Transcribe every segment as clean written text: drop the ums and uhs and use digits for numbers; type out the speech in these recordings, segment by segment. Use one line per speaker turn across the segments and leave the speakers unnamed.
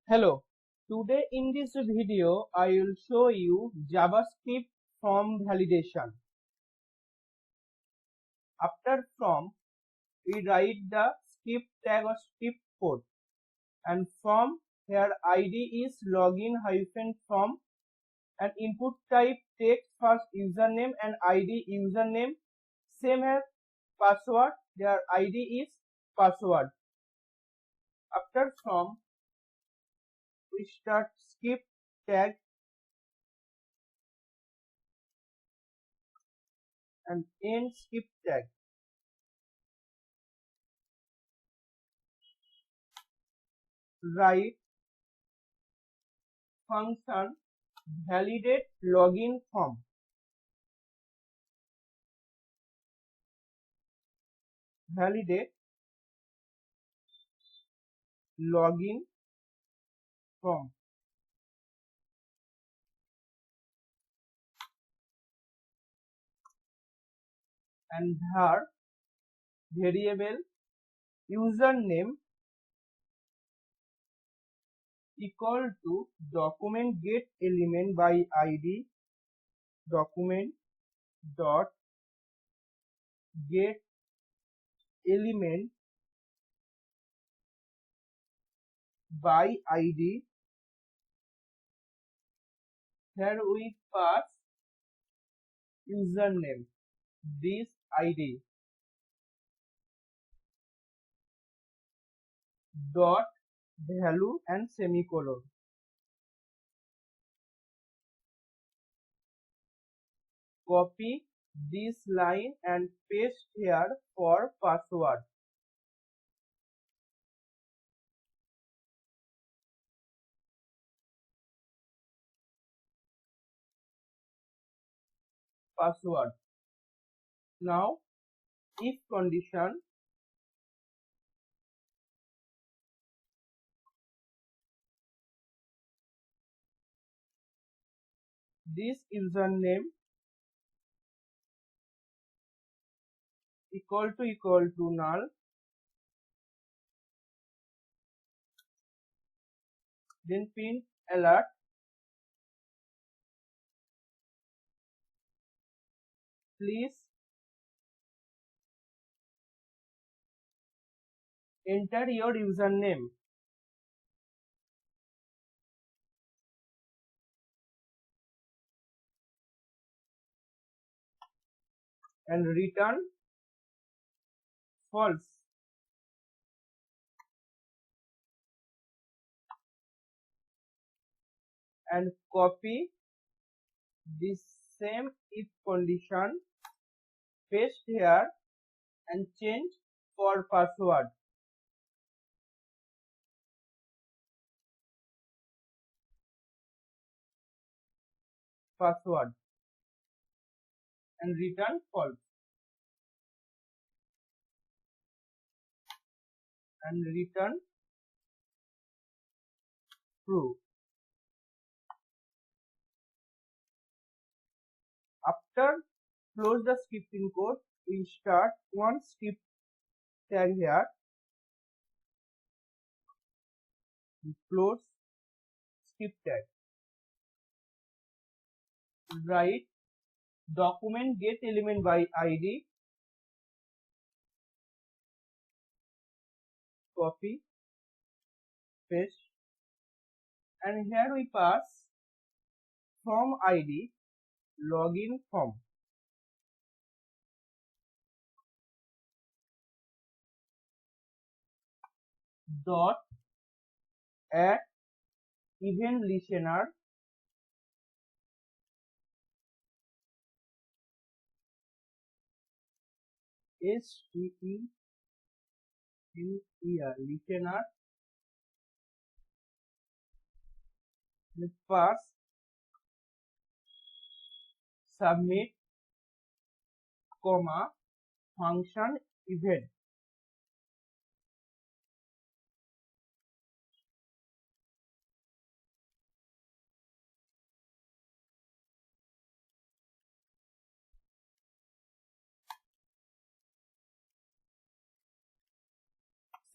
Hello, today in this video I will show you JavaScript from validation. After from, we write the script tag or script code, and from here ID is login hyphen from, and input type text first username and ID username, same as password, their ID is password. After from, we start script tag and end script tag. Write function validate login form. Validate login form. And here variable username equal to document get element by id document dot get element by id. Here we pass username, this id dot value and semicolon. Copy this line and paste here for password. Password. Now if condition this username equal to null, then print alert please enter your username and return false. And copy this same if condition, paste here and change for password. Password and return false and return true. After close the scripting code, we start one script tag here. Close script tag. Write document get element by id, copy, paste, and here we pass from id login form. Dot add event listener listener pass submit comma function event.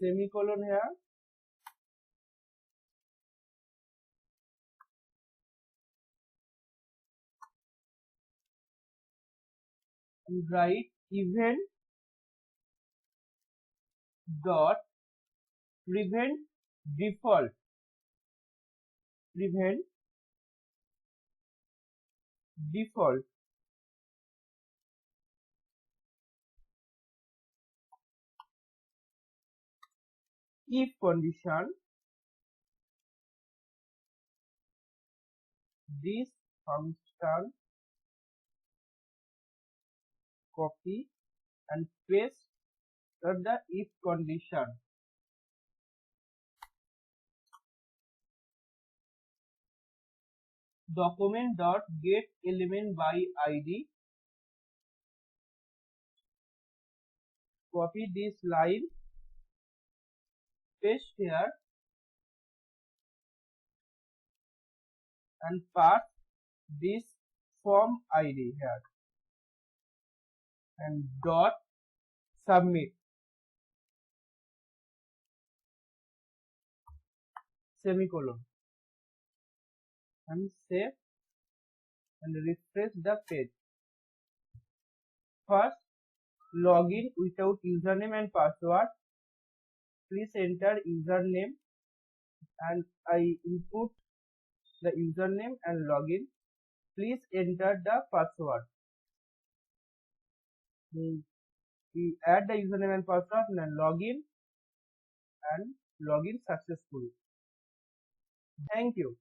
Semicolon here write event dot prevent default if condition this function copy and paste the if condition. Document dot get element by id, copy this line, paste here and pass this form id here and dot submit semicolon and save and refresh the page. First, login without username and password. Please enter username and I input the username and login. Please enter the password. We add the username and password and login successfully. Thank you.